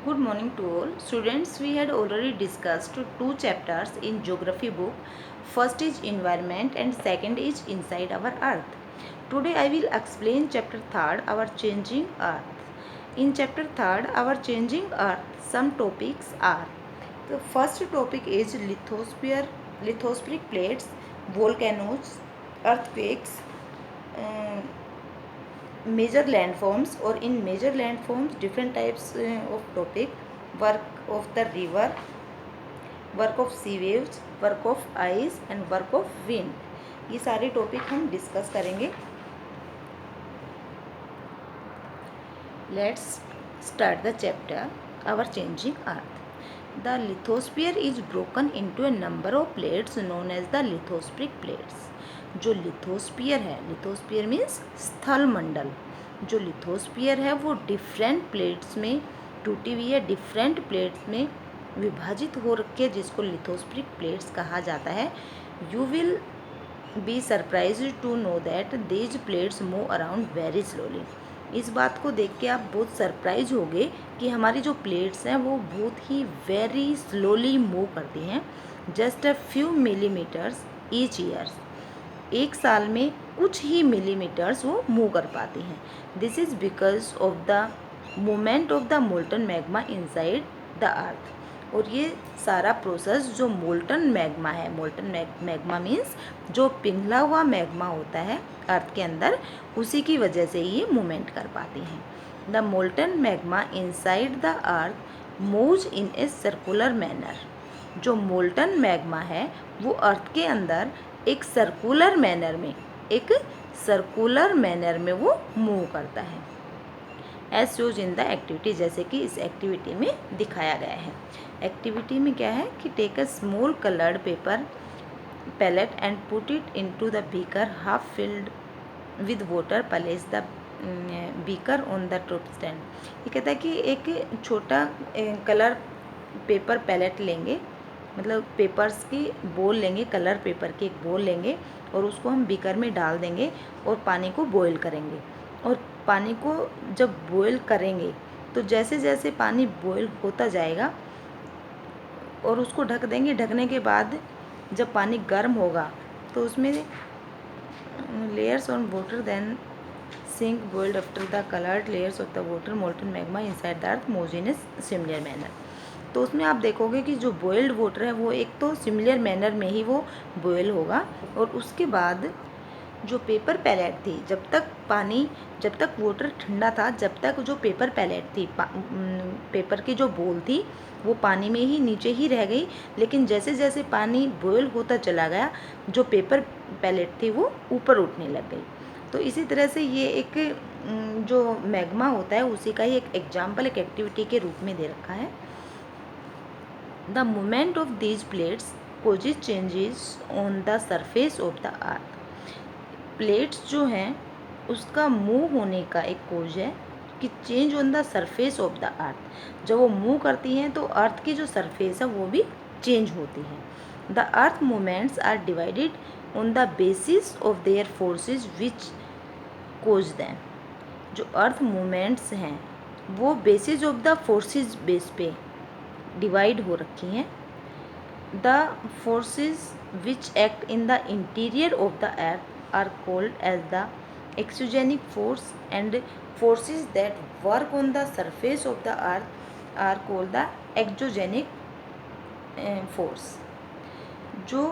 Good morning to all. Students, we had already discussed two chapters in geography book. First is environment and second is inside our earth. Today I will explain chapter 3, our changing earth. In chapter 3, our changing earth, some topics are: the first topic is lithospheric plates, volcanoes, earthquakes, uh, major landforms, or in major landforms different types of topic: work of the river, work of sea waves, work of ice and work of wind. ये सारे topic हम discuss करेंगे। Let's start the chapter our changing earth. The lithosphere is broken into a number of plates known as the lithospheric plates. जो lithosphere है, lithosphere means स्थल मंडल। जो lithosphere है वो डिफरेंट प्लेट्स में टूटी हुई है, डिफरेंट प्लेट्स में विभाजित हो रखी है, जिसको लिथोस्फेरिक प्लेट्स कहा जाता है। You will be surprise to know that these plates move around very slowly. इस बात को देख के आप बहुत सरप्राइज होंगे कि हमारी जो प्लेट्स हैं वो बहुत ही वेरी स्लोली मूव करती हैं। Just a few millimetres each years. एक साल में कुछ ही मिलीमीटर्स वो मूव कर पाती हैं। This is because of the movement of the molten magma inside the earth. और ये सारा प्रोसेस जो मोल्टन मैग्मा है, मोल्टन मैग्मा मीन्स जो पिघला हुआ मैग्मा होता है अर्थ के अंदर, उसी की वजह से ये मूवमेंट कर पाती हैं। The molten magma inside the earth moves in a circular manner. जो मोल्टन मैग्मा है वो अर्थ के अंदर एक सर्कुलर मैनर में वो मूव करता है। As shows in the activity, जैसे कि इस एक्टिविटी में दिखाया गया है। एक्टिविटी में क्या है कि take a small coloured paper pellet and put it into the beaker half filled with water, place the beaker on the top stand. ये कहता है कि एक छोटा कलर पेपर पैलेट लेंगे, मतलब पेपर्स की बोल लेंगे, कलर पेपर की एक बोल लेंगे और उसको हम बीकर में डाल देंगे और पानी को बॉईल करेंगे। और पानी को जब बॉईल करेंगे तो जैसे जैसे पानी बॉईल होता जाएगा और उसको ढक देंगे। ढकने के बाद जब पानी गर्म होगा तो उसमें layers on water then sink boiled after the coloured layers of the water molten magma inside the earth moves in a similar manner. तो उसमें आप देखोगे कि जो बॉइल्ड वाटर है वो एक तो सिमिलर मैनर में ही वो बॉयल होगा। और उसके बाद जो पेपर पैलेट थी, जब तक वाटर ठंडा था, जब तक जो पेपर पैलेट थी, पेपर की जो बोल थी वो पानी में ही नीचे ही रह गई। लेकिन जैसे जैसे पानी बॉयल होता चला गया, जो पेपर पैलेट थी वो ऊपर उठने लग गई। तो इसी तरह से ये एक जो मैग्मा होता है उसी का ही एक एग्जाम्पल, एक एक्टिविटी के रूप में दे रखा है। The movement of these plates causes changes on the surface of the earth। Plates जो हैं उसका मूव होने का एक कोज है कि change on the surface of the अर्थ। जब वो मूव करती हैं तो अर्थ की जो सरफेस है वो भी चेंज होती है। The earth movements are divided on the basis of their forces which cause them. जो अर्थ मूवमेंट्स हैं वो basis of the forces base पे डिवाइड हो रखी हैं। The forces which act in the interior of the earth are called as the exogenic force, and forces that work on the surface of the earth are called the exogenic force। जो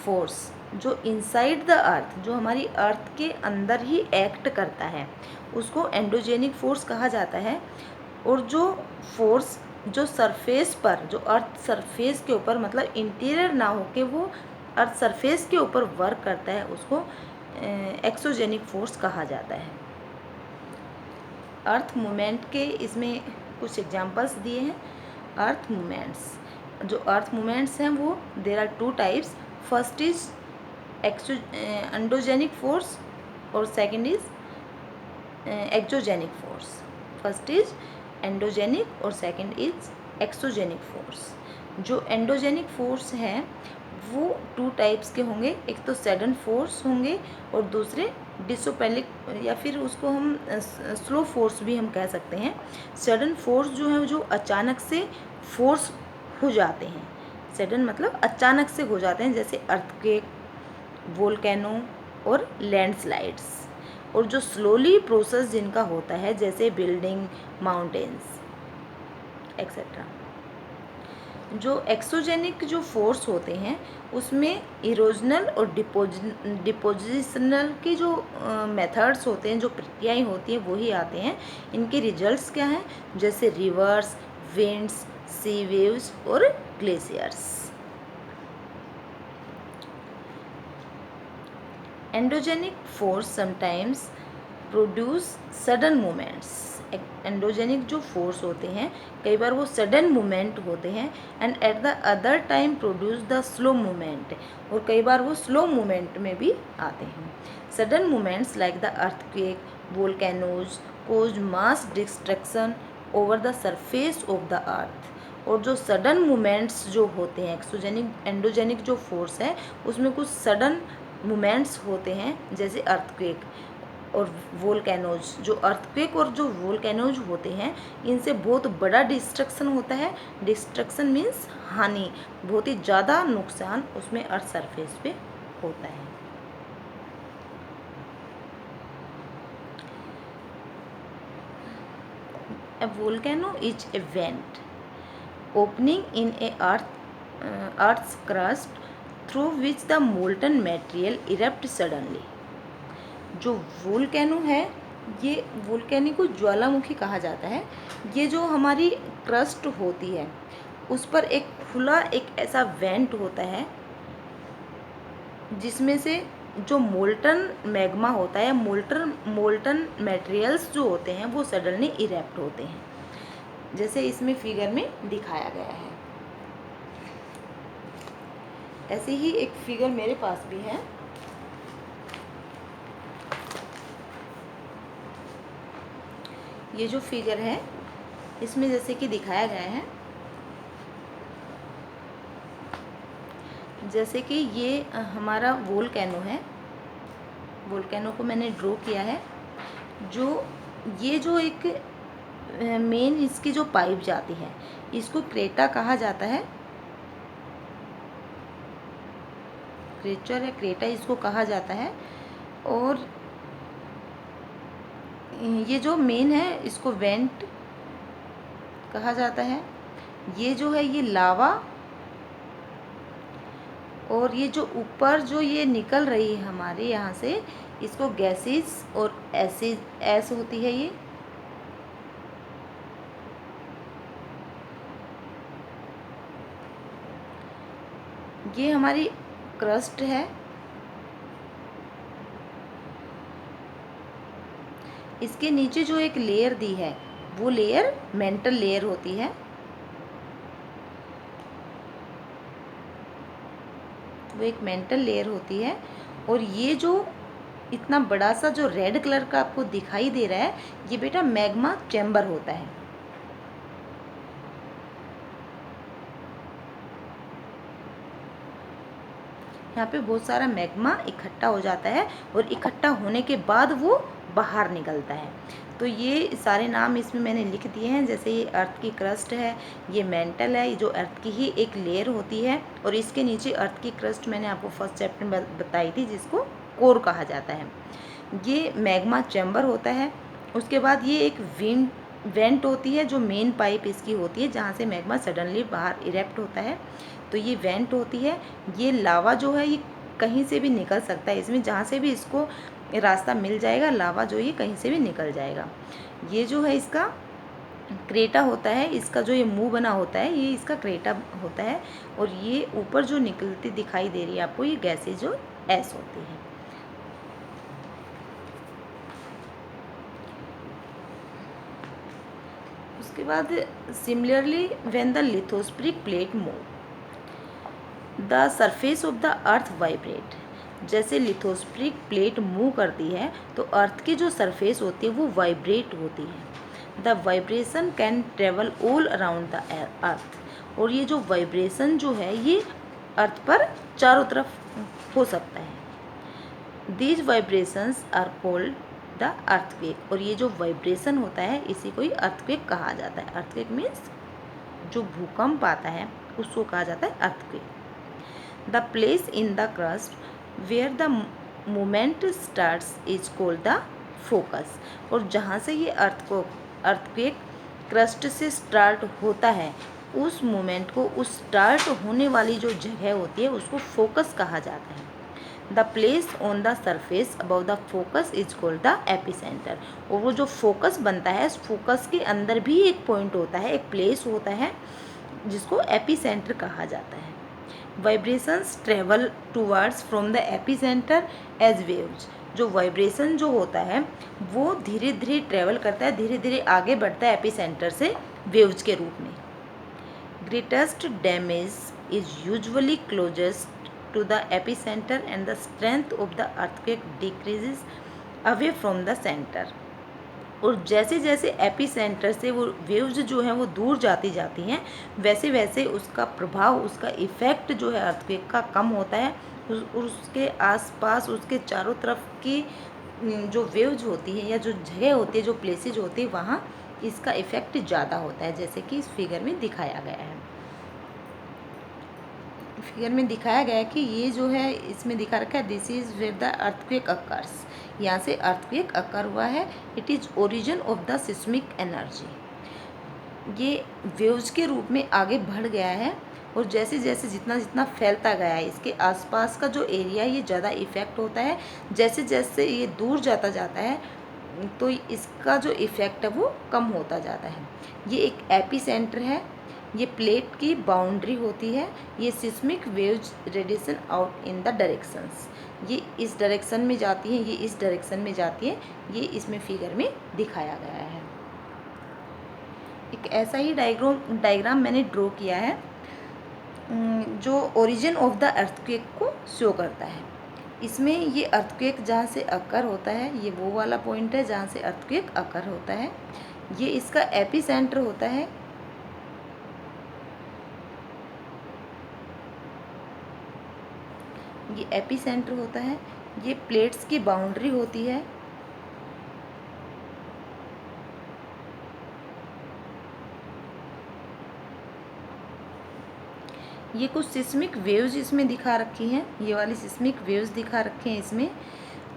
force जो inside the अर्थ, जो हमारी अर्थ के अंदर ही act करता है, उसको endogenic force कहा जाता है। और जो फोर्स जो सरफेस पर, जो अर्थ सरफेस के ऊपर, मतलब इंटीरियर ना होके वो अर्थ सरफेस के ऊपर वर्क करता है, उसको एक्सोजेनिक फोर्स कहा जाता है। अर्थ मूवमेंट के इसमें कुछ एग्जांपल्स दिए हैं। अर्थ मूवमेंट्स, जो अर्थ मूवमेंट्स हैं वो there are two types. First is endogenic force और second is exogenic force. First is endogenic और सेकंड इज एक्सोजेनिक फोर्स। जो एंडोजेनिक फोर्स हैं वो टू टाइप्स के होंगे, एक तो सडन फोर्स होंगे और दूसरे डिसोपेलिक या फिर उसको हम स्लो फोर्स भी हम कह सकते हैं। सडन फोर्स जो है जो अचानक से फोर्स हो जाते हैं, सडन मतलब अचानक से हो जाते हैं, जैसे अर्थक्वेक, वोल्केनो और लैंडस्लाइड्स। और जो स्लोली प्रोसेस जिनका होता है जैसे बिल्डिंग, माउंटेन्स एक्सेट्रा। जो एक्सोजेनिक जो फोर्स होते हैं उसमें इरोजनल और डिपोजिशनल की जो मेथड्स होते हैं, जो प्रक्रियाएं होती हैं वही आते हैं। इनके रिजल्ट्स क्या हैं, जैसे रिवर्स, विंड्स, सी वेव्स और glaciers. Endogenic force sometimes produce sudden movements. Endogenic जो फोर्स होते हैं कई बार वो सडन मूवमेंट होते हैं, and at the other time produce the slow movement, और कई बार वो स्लो मूवमेंट में भी आते हैं। Sudden movements like the earthquake, volcanoes cause mass destruction over the surface of the earth. और जो सडन मूवमेंट्स जो होते हैं, एक्सोजेनिक एंडोजेनिक जो फोर्स है उसमें कुछ सडन मूवमेंट्स होते हैं, जैसे अर्थक्वेक और वोल्केनोज। जो अर्थक्वेक और जो वोल्केनोज होते हैं इनसे बहुत बड़ा डिस्ट्रक्शन होता है। डिस्ट्रक्शन मीन्स हानि, बहुत ही ज़्यादा नुकसान उसमें अर्थ सरफेस पे होता है। A volcano is a vent opening in a earth's crust through which the molten material erupts suddenly। जो वोल्केनो है ये वोल्केनिको ज्वालामुखी कहा जाता है। ये जो हमारी क्रस्ट होती है उस पर एक खुला एक ऐसा वेंट होता है जिसमें से जो मोल्टन मैग्मा होता है, मोल्टन मटेरियल्स जो होते हैं वो सडनली इरेप्ट होते हैं, जैसे इसमें फिगर में दिखाया गया है। ऐसे ही एक फिगर मेरे पास भी है। ये जो फिगर है इसमें जैसे कि दिखाया गया है, जैसे कि ये हमारा वोल्केनो है। वोल्केनो को मैंने ड्रॉ किया है। जो ये जो एक मेन इसकी जो पाइप जाती है इसको क्रेटा कहा जाता है। क्रेचर या क्रेटा इसको कहा जाता है। और ये जो मेन है इसको वेंट कहा जाता है। ये जो है ये लावा, और ये जो ऊपर जो ये निकल रही है हमारे यहाँ से इसको गैसेस और एसिड ऐस होती है। ये हमारी क्रस्ट है। इसके नीचे जो एक लेयर दी है वो लेयर मेंटल लेयर होती है। वो एक मेंटल लेयर होती है। और ये जो इतना बड़ा सा जो रेड कलर का आपको दिखाई दे रहा है ये बेटा मैग्मा चैम्बर होता है। यहाँ पे बहुत सारा मैग्मा इकट्ठा हो जाता है और इकट्ठा होने के बाद वो बाहर निकलता है। तो ये सारे नाम इसमें मैंने लिख दिए हैं। जैसे ये अर्थ की क्रस्ट है, ये मेंटल है, ये जो अर्थ की ही एक लेयर होती है, और इसके नीचे अर्थ की क्रस्ट मैंने आपको फर्स्ट चैप्टर में बताई थी जिसको कोर कहा जाता है। ये मैग्मा चैम्बर होता है। उसके बाद ये एक वेंट होती है जो मेन पाइप इसकी होती है जहाँ से मैग्मा सडनली बाहर इरेप्ट होता है। तो ये वेंट होती है। ये लावा जो है ये कहीं से भी निकल सकता है, इसमें जहाँ से भी इसको रास्ता मिल जाएगा लावा जो ये कहीं से भी निकल जाएगा। ये जो है इसका क्रेटा होता है, इसका जो ये मुंह बना होता है ये इसका क्रेटा होता है। और ये ऊपर जो निकलती दिखाई दे रही है आपको ये गैसेज जो ऐस होती है। उसके बाद similarly when the lithospheric plate move the surface of the earth vibrate. जैसे लिथोस्फेरिक प्लेट मूव करती है तो अर्थ की जो सरफेस होती है वो वाइब्रेट होती है। The vibration can travel all around the earth. और ये जो वाइब्रेशन जो है ये अर्थ पर चारों तरफ हो सकता है। These vibrations are called the earthquake. और ये जो वाइब्रेशन होता है इसी को ही अर्थक्वेक कहा जाता है। अर्थक्वेक मीन्स जो भूकंप आता है उसको कहा जाता है earthquake. The place in the crust where the moment starts is called the focus. और जहाँ से ये अर्थक्वेक क्रस्ट से स्टार्ट होता है उस मोमेंट को, उस स्टार्ट होने वाली जो जगह होती है उसको फोकस कहा जाता है। The place on the surface above the focus is called the epicentre. और वो जो फोकस बनता है उस फोकस के अंदर भी एक पॉइंट होता है, एक प्लेस होता है जिसको एपिसेंटर कहा जाता है। Vibrations travel towards from the epicentre as waves. जो वाइब्रेशन जो होता है वो धीरे धीरे ट्रेवल करता है, धीरे धीरे आगे बढ़ता है एपिसेंटर से वेव्स के रूप में। Greatest damage is usually closest to the epicenter and the strength of the earthquake decreases away from the center। और जैसे जैसे एपिसेंटर से वो वेव्स जो हैं वो दूर जाती जाती हैं वैसे वैसे उसका प्रभाव, उसका इफ़ेक्ट जो है अर्थक्वेक का कम होता है। उसके आसपास, उसके चारों तरफ की जो वेव्स होती हैं या जो जगह होती है, जो प्लेसेज होती है, वहाँ इसका इफ़ेक्ट ज़्यादा होता है, जैसे कि इस फिगर में दिखाया गया है। फिगर में दिखाया गया है कि ये जो है इसमें दिखा रखा है this is where the earthquake occurs. यहाँ से अर्थक्वेक अकर हुआ है। It is origin of the seismic energy. ये वेव्स के रूप में आगे बढ़ गया है और जैसे जैसे जितना जितना फैलता गया है इसके आसपास का जो एरिया ये ज़्यादा इफ़ेक्ट होता है। जैसे जैसे ये दूर जाता जाता है तो इसका जो इफ़ेक्ट है वो कम होता जाता है। ये एक एपिसेंटर है, ये प्लेट की बाउंड्री होती है। ये seismic waves radiation out in the directions, ये इस डायरेक्शन में जाती हैं, ये इस डायरेक्शन में जाती है, ये इसमें फिगर में दिखाया गया है। एक ऐसा ही डायग्राम मैंने ड्रॉ किया है जो ओरिजिन ऑफ द अर्थक्वेक को शो करता है। इसमें ये अर्थक्वेक जहाँ से अकर होता है, ये वो वाला पॉइंट है जहाँ से अर्थक्वेक अकर होता है। ये इसका एपिसेंटर होता है। ये एपिसेंटर होता है, ये प्लेट्स की बाउंड्री होती है। ये कुछ सिस्मिक वेव्स इसमें दिखा रखी हैं, ये वाली सिस्मिक वेव्स दिखा रखे हैं इसमें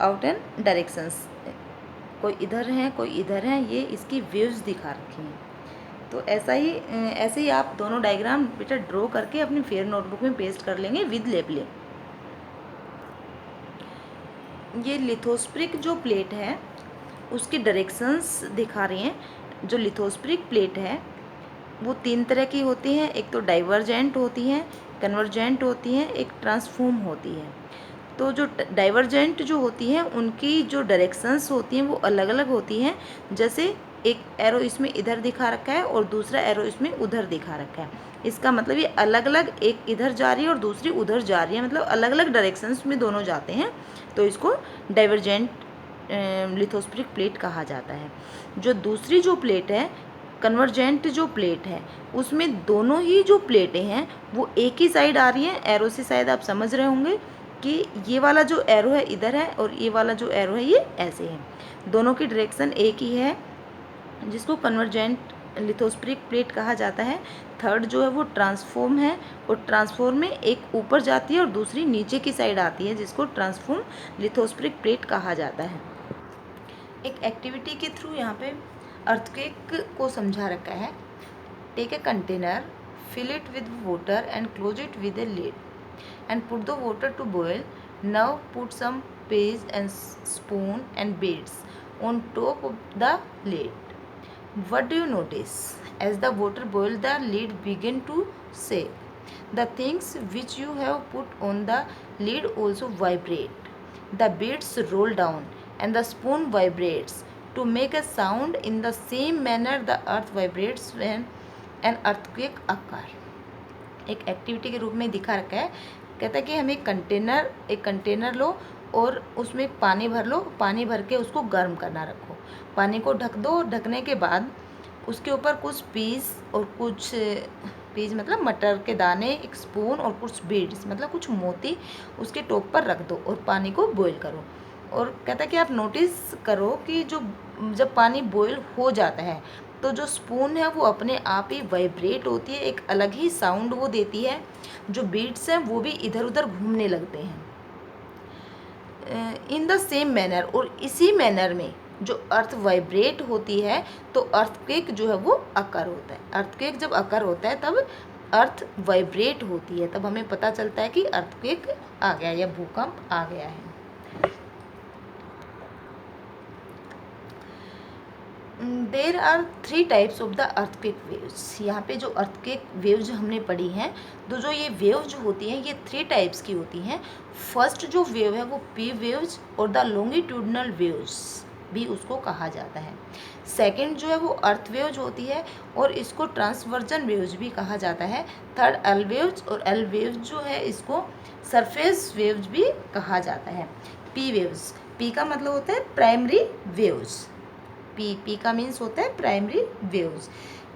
आउट एंड डायरेक्शंस। कोई इधर हैं, कोई इधर हैं, ये इसकी वेव्स दिखा रखी हैं। तो ऐसे ही आप दोनों डायग्राम बेटा ड्रॉ करके अपनी फेयर नोटबुक में पेस्ट कर लेंगे विद लेबलिंग। ये लिथोस्फेरिक जो प्लेट है उसकी डायरेक्शंस दिखा रही हैं। जो लिथोस्फेरिक प्लेट है वो 3 तरह की होती हैं, एक तो डाइवर्जेंट होती हैं, कन्वर्जेंट होती हैं, एक ट्रांसफॉर्म होती है। तो जो डाइवर्जेंट जो होती हैं उनकी जो डायरेक्शंस होती हैं वो अलग अलग होती हैं। जैसे एक एरो इसमें इधर दिखा रखा है और दूसरा एरो इसमें उधर दिखा रखा है। इसका मतलब ये अलग अलग, एक इधर जा रही है और दूसरी उधर जा रही है, मतलब अलग अलग डायरेक्शंस में दोनों जाते हैं, तो इसको डाइवर्जेंट लिथोस्फेरिक प्लेट कहा जाता है। जो दूसरी जो प्लेट है, कन्वर्जेंट जो प्लेट है, उसमें दोनों ही जो प्लेटें हैं वो एक ही साइड आ रही हैं। एरो से शायद आप समझ रहे होंगे कि ये वाला जो एरो है इधर है और ये वाला जो एरो है ये ऐसे है। दोनों की डायरेक्शन एक ही है, जिसको कन्वर्जेंट लिथोस्फेरिक प्लेट कहा जाता है। थर्ड जो है वो ट्रांसफॉर्म है, और ट्रांसफॉर्म में एक ऊपर जाती है और दूसरी नीचे की साइड आती है, जिसको ट्रांसफॉर्म लिथोस्फेरिक प्लेट कहा जाता है। एक एक्टिविटी के थ्रू यहाँ पे अर्थक्वेक को समझा रखा है। Take a container, fill it with water and close it with a lid and put the water to boil. Now put some paste and spoon and beads on top of the lid. What do you notice? As the water boils, the lid begin to shake. The things which you have put on the lid also vibrate. The beads roll down and the spoon vibrates to make a sound. In the same manner the earth vibrates when an earthquake occur. एक activity के रूप में दिखा रखा है। कहता है कि हम एक कंटेनर लो और उसमें पानी भर लो, पानी भर के उसको गर्म करना रखो, पानी को ढक दो। ढकने के बाद उसके ऊपर कुछ चिकपीस मतलब मटर के दाने, एक स्पून और कुछ बीड्स मतलब कुछ मोती उसके टॉप पर रख दो और पानी को बॉईल करो। और कहता है कि आप नोटिस करो कि जब पानी बॉईल हो जाता है तो जो स्पून है वो अपने आप ही वाइब्रेट होती है, एक अलग ही साउंड वो देती है, जो बीड्स हैं वो भी इधर उधर घूमने लगते हैं। इन द सेम मैनर, और इसी मैनर में जो अर्थ वाइब्रेट होती है तो अर्थक्वेक जो है वो अकर होता है। अर्थक्वेक जब अकर होता है तब अर्थ वाइब्रेट होती है, तब हमें पता चलता है कि अर्थक्वेक आ गया या भूकंप आ गया है। There are 3 types of the earthquake waves. यहाँ पे जो अर्थक्वेक वेव्स हमने पढ़ी हैं, तो जो ये वेव्स जो होती हैं ये 3 टाइप्स की होती हैं। फर्स्ट जो वेव है वो पी वेव्स और द लॉन्गिट्यूडनल वेव्स भी उसको कहा जाता है। सेकंड जो है वो अर्थ वेव्स होती है और इसको ट्रांसवर्जन वेव्स भी कहा जाता है। थर्ड एल वेव्स, और एल वेव्स जो है इसको सरफेस वेव्स भी कहा जाता है। पी वेव्स, पी का मतलब होता है प्राइमरी वेव्स, पी का मीन्स होता है primary waves.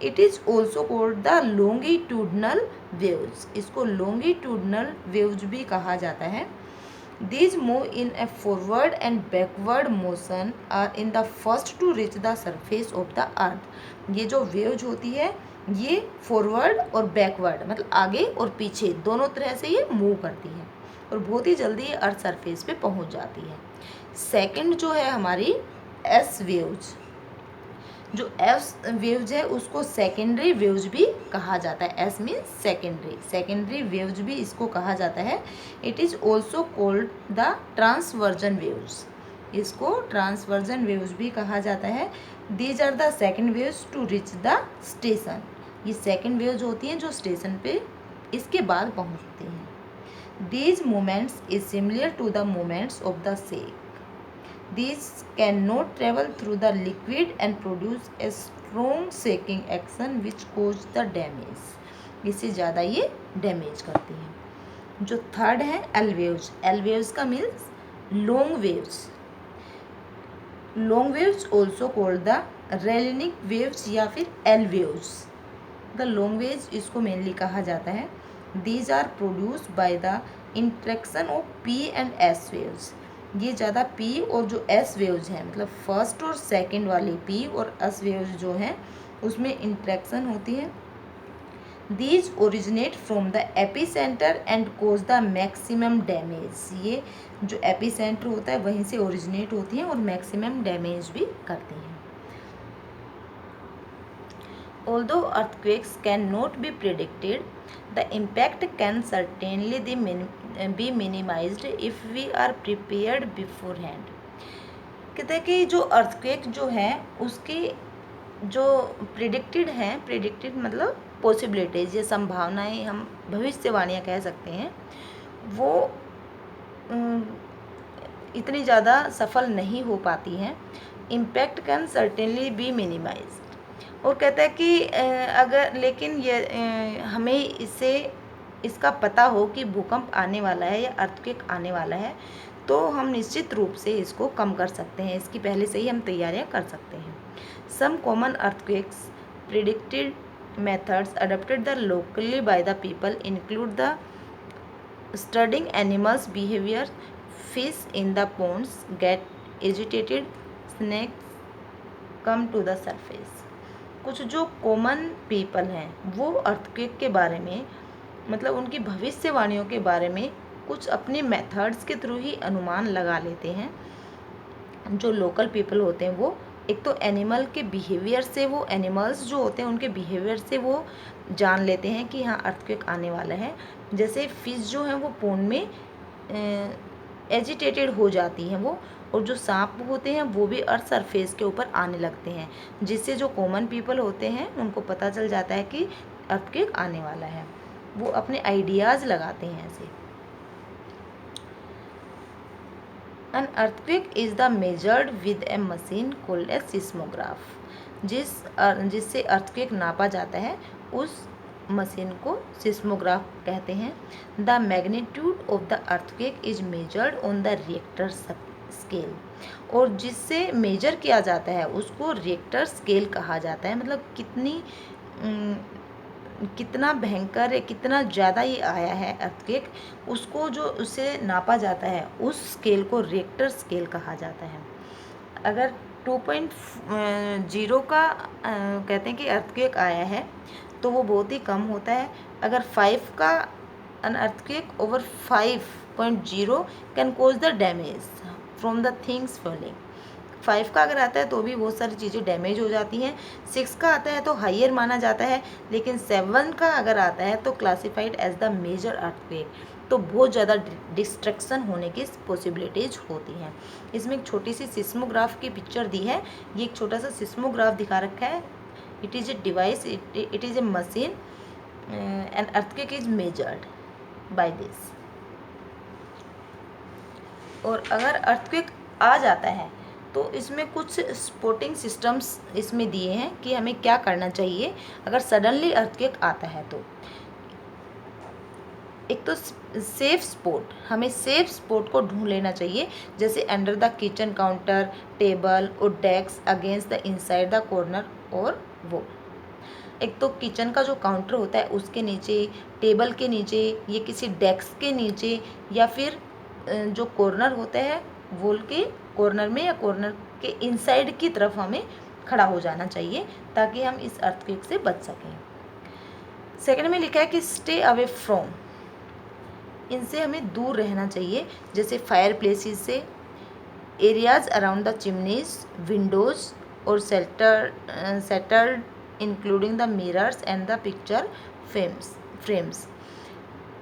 It is also called the longitudinal waves, इसको लॉन्गिट्यूडनल वेव्स भी कहा जाता है। These move in a forward and backward motion are in the first to reach the surface of the earth। ये जो waves होती है ये फॉरवर्ड और बैकवर्ड मतलब आगे और पीछे दोनों तरह से ये मूव करती है और बहुत ही जल्दी ये अर्थ सरफेस पे पहुंच जाती है। सेकंड जो है हमारी एस वेव्स, जो एस वेव्स है उसको सेकेंडरी वेव्स भी कहा जाता है। S means secondary, secondary waves भी इसको कहा जाता है। It is also called the transversion waves, इसको ट्रांसवर्जन वेव्स भी कहा जाता है। These are the second waves to reach the station, ये सेकेंड वेव्स होती हैं जो स्टेशन पे इसके बाद पहुंचती हैं। These moments is similar to the moments of the shake. These cannot travel through the liquid and produce a strong shaking action which cause the damage। इससे ज़्यादा ये डैमेज करती हैं। जो थर्ड है एल वेव्स, एल वेव्स का means long waves. Long waves also called the रेलिनिक waves या फिर L waves. The long waves इसको मेनली कहा जाता है। These are produced by the interaction of P and S waves. ये ज़्यादा पी और जो एस वेव्स हैं मतलब फर्स्ट और सेकंड वाली पी और एस वेव्स जो हैं उसमें इंट्रैक्शन होती है। These originate from the epicentre and cause the maximum damage. ये जो एपी सेंटर होता है वहीं से ओरिजिनेट होती हैं और मैक्सिमम डैमेज भी करती हैं। Although earthquakes cannot be predicted, the impact can certainly be minimized if we are prepared beforehand। कहते हैं कि जो अर्थक्वेक जो है उसकी जो प्रिडिक्टेड हैं, प्रिडिक्टेड मतलब पॉसिबिलिटीज या संभावनाएं, हम भविष्यवाणियाँ कह सकते हैं, वो इतनी ज़्यादा सफल नहीं हो पाती हैं। Impact can certainly be minimise, और कहता है कि अगर लेकिन ये हमें इसका पता हो कि भूकंप आने वाला है या अर्थक्वेक आने वाला है तो हम निश्चित रूप से इसको कम कर सकते हैं, इसकी पहले से ही हम तैयारियां कर सकते हैं। Some common earthquakes predicted methods adopted the locally by the people include the studying animals behaviour, fish in the ponds get agitated, snakes come to the surface. कुछ जो कॉमन पीपल हैं वो अर्थक्वेक के बारे में मतलब उनकी भविष्यवाणियों के बारे में कुछ अपने मेथड्स के थ्रू ही अनुमान लगा लेते हैं। जो लोकल पीपल होते हैं वो एक तो एनिमल के बिहेवियर से, वो एनिमल्स जो होते हैं उनके बिहेवियर से वो जान लेते हैं कि हाँ अर्थक्वेक आने वाला है। जैसे फिश जो है वो पोंड में एजिटेटेड हो जाती हैं वो, और जो सांप होते हैं वो भी अर्थ सरफेस के ऊपर आने लगते हैं, जिससे जो कॉमन पीपल होते हैं उनको पता चल जाता है कि अर्थक्वेक आने वाला है। वो अपने आइडियाज़ लगाते हैं ऐसे। An earthquake is the measured with A machine called a seismograph. जिससे अर्थक्वेक नापा जाता है उस मशीन को सिस्मोग्राफ कहते हैं। The magnitude of the earthquake is measured on the Richter scale, और जिससे मेजर किया जाता है उसको रिएक्टर स्केल कहा जाता है। मतलब कितनी कितना भयंकर है, कितना ज़्यादा ये आया है अर्थक्वेक, उसको जो उसे नापा जाता है उस स्केल को रिएक्टर स्केल कहा जाता है। अगर 2.0 का कहते हैं कि अर्थक्वेक आया है तो वो बहुत ही कम होता है। अगर 5 का an earthquake over 5.0 can cause the damage from the things falling। 5 का अगर आता है तो भी बहुत सारी चीज़ें डैमेज हो जाती हैं। 6 का आता है तो हाइयर माना जाता है, लेकिन 7 का अगर आता है तो classified as the major earthquake, तो बहुत ज़्यादा डिस्ट्रक्शन होने की पॉसिबिलिटीज होती हैं। इसमें एक छोटी सी सिस्मोग्राफ की पिक्चर दी है। ये एक छोटा सा सिस्मोग्राफ दिखा रखा है। It is a device, it is a machine and earthquake is measured by this. और अगर अर्थक्वेक आ जाता है तो इसमें कुछ सपोर्टिंग सिस्टम्स इसमें दिए हैं कि हमें क्या करना चाहिए अगर सडनली अर्थक्वेक आता है तो। एक तो सेफ स्पॉट, हमें सेफ स्पॉट को ढूंढ लेना चाहिए, जैसे under the kitchen counter, table और desk, against the inside the corner और वॉल। एक तो किचन का जो काउंटर होता है उसके नीचे, टेबल के नीचे, ये किसी डेस्क के नीचे, या फिर जो कॉर्नर होता है वॉल के कॉर्नर में या कॉर्नर के इनसाइड की तरफ हमें खड़ा हो जाना चाहिए ताकि हम इस अर्थक्वेक से बच सकें। सेकंड में लिखा है कि स्टे अवे फ्रॉम, इनसे हमें दूर रहना चाहिए, जैसे फायर प्लेसेस से, areas around the chimneys, windows और settled including the mirrors and the picture frames.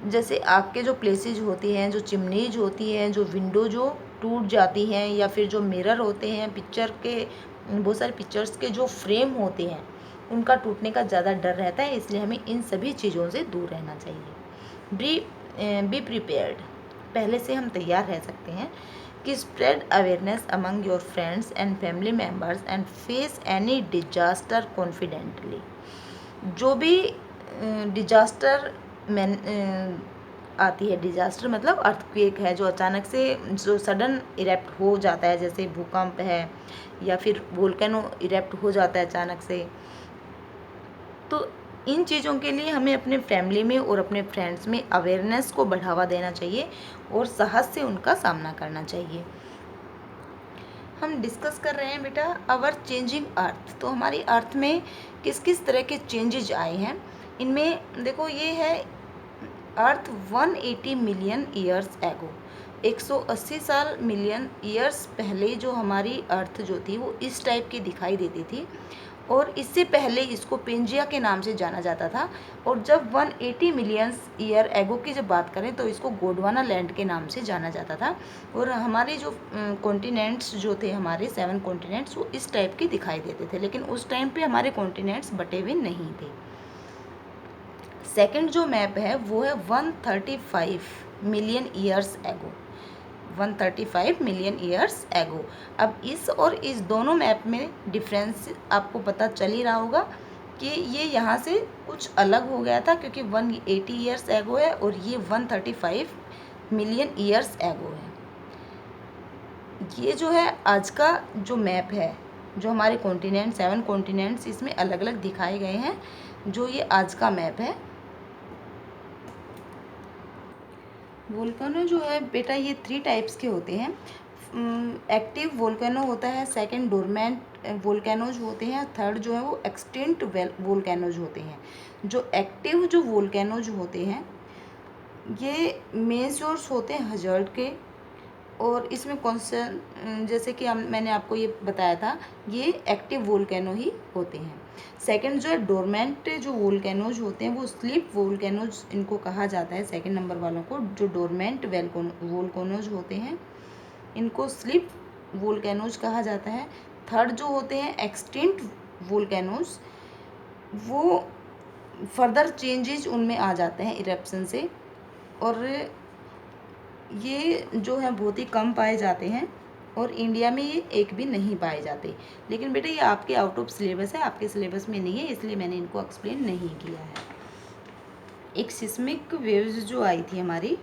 जैसे आग के जो प्लेसेज होती हैं, जो चिमनीज होती हैं, जो विंडो जो टूट जाती हैं, या फिर जो मिरर होते हैं, पिक्चर के बहुत सारे पिक्चर्स के जो फ्रेम होते हैं उनका टूटने का ज़्यादा डर रहता है, इसलिए हमें इन सभी चीज़ों से दूर रहना चाहिए। बी प्रिपेयर्ड, पहले से हम तैयार रह सकते हैं। कि spread awareness among your friends and family members and face any disaster confidently. जो भी डिजास्टर आती है, डिजास्टर मतलब अर्थक्वेक है, जो अचानक से जो सडन इरेप्ट हो जाता है, जैसे भूकंप है या फिर वोल्केनो इरेप्ट हो जाता है अचानक से, तो इन चीज़ों के लिए हमें अपने फैमिली में और अपने फ्रेंड्स में अवेयरनेस को बढ़ावा देना चाहिए और साहस से उनका सामना करना चाहिए। हम डिस्कस कर रहे हैं बेटा अवर चेंजिंग अर्थ, तो हमारी अर्थ में किस किस तरह के चेंजेज आए हैं। इनमें देखो ये है अर्थ 180 मिलियन ईयर्स एगो, 180 साल मिलियन ईयर्स पहले जो हमारी अर्थ जो थी वो इस टाइप की दिखाई देती थी, और इससे पहले इसको पेंजिया के नाम से जाना जाता था। और जब 180 मिलियन ईयर एगो की जब बात करें तो इसको गोंडवाना लैंड के नाम से जाना जाता था। और हमारे जो कॉन्टिनेंट्स जो थे, हमारे 7 कॉन्टिनेंट्स, वो इस टाइप के दिखाई देते थे, लेकिन उस टाइम पे हमारे कॉन्टिनेंट्स बटे हुए नहीं थे। सेकंड जो मैप है वो है 135 million years ago, 135 million years ago. अब इस और इस दोनों मैप में डिफरेंस आपको पता चल ही रहा होगा कि ये यहाँ से कुछ अलग हो गया था, क्योंकि 180 ईयर्स एगो है और ये 135 मिलियन ईयर्स एगो है। ये जो है आज का जो मैप है, जो हमारे कॉन्टिनेंट 7 कॉन्टिनेंट्स इसमें अलग अलग दिखाए गए हैं, जो ये आज का मैप है। वोल्केनो जो है बेटा ये 3 टाइप्स के होते हैं। एक्टिव वोल्केनो होता है, सेकंड डोरमेंट वोल्केनोज होते हैं, थर्ड जो है वो एक्सटिंक्ट वोल्केनोज होते हैं। जो एक्टिव जो वोल्केनोज होते हैं ये मेन सोर्स होते हैं हजार्ड के, और इसमें कौन सा, जैसे कि मैंने आपको ये बताया था, ये एक्टिव वोल्केनो ही होते हैं। सेकंड जो है डोरमेंट जो वोल्केनोज होते हैं वो स्लीप वोल्केनोज इनको कहा जाता है। सेकंड नंबर वालों को जो डोरमेंट वोल्केनोज होते हैं इनको स्लीप वोल्केनोज कहा जाता है। थर्ड जो होते हैं एक्सटिंक्ट वोल्केनोज, वो फर्दर चेंजेज उनमें आ जाते हैं इरप्शन से, और ये जो है बहुत ही कम पाए जाते हैं, और इंडिया में ये एक भी नहीं पाए जाते। लेकिन बेटा ये आपके आउट ऑफ सिलेबस है, आपके सिलेबस में नहीं है, इसलिए मैंने इनको एक्सप्लेन नहीं किया है। एक सिस्मिक वेव्स जो आई थी हमारी,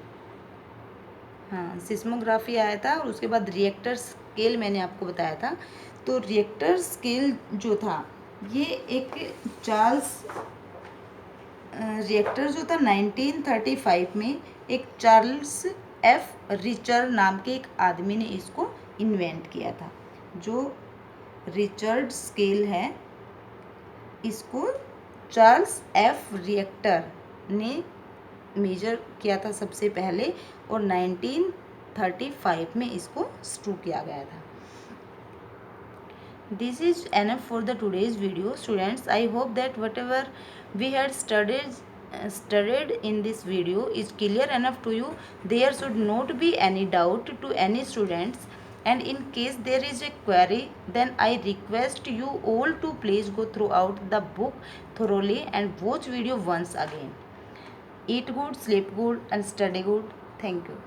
हाँ सिस्मोग्राफी आया था, और उसके बाद रिएक्टर स्केल मैंने आपको बताया था। तो रिएक्टर स्केल जो था ये एक चार्ल्स रिएक्टर जो था 1935 में एक चार्ल्स एफ रिचर्ड नाम के एक आदमी ने इसको इन्वेंट किया था। जो रिचर्ड स्केल है इसको चार्ल्स एफ रिएक्टर ने मेजर किया था सबसे पहले और 1935 में इसको शुरू किया गया था। This is enough for the today's video, students. I hope that whatever we had studied in this video is clear enough to you. There should not be any doubt to any students, and in case there is a query, then I request you all to please go throughout the book thoroughly and watch video once again. Eat good, sleep good, and study good. Thank you.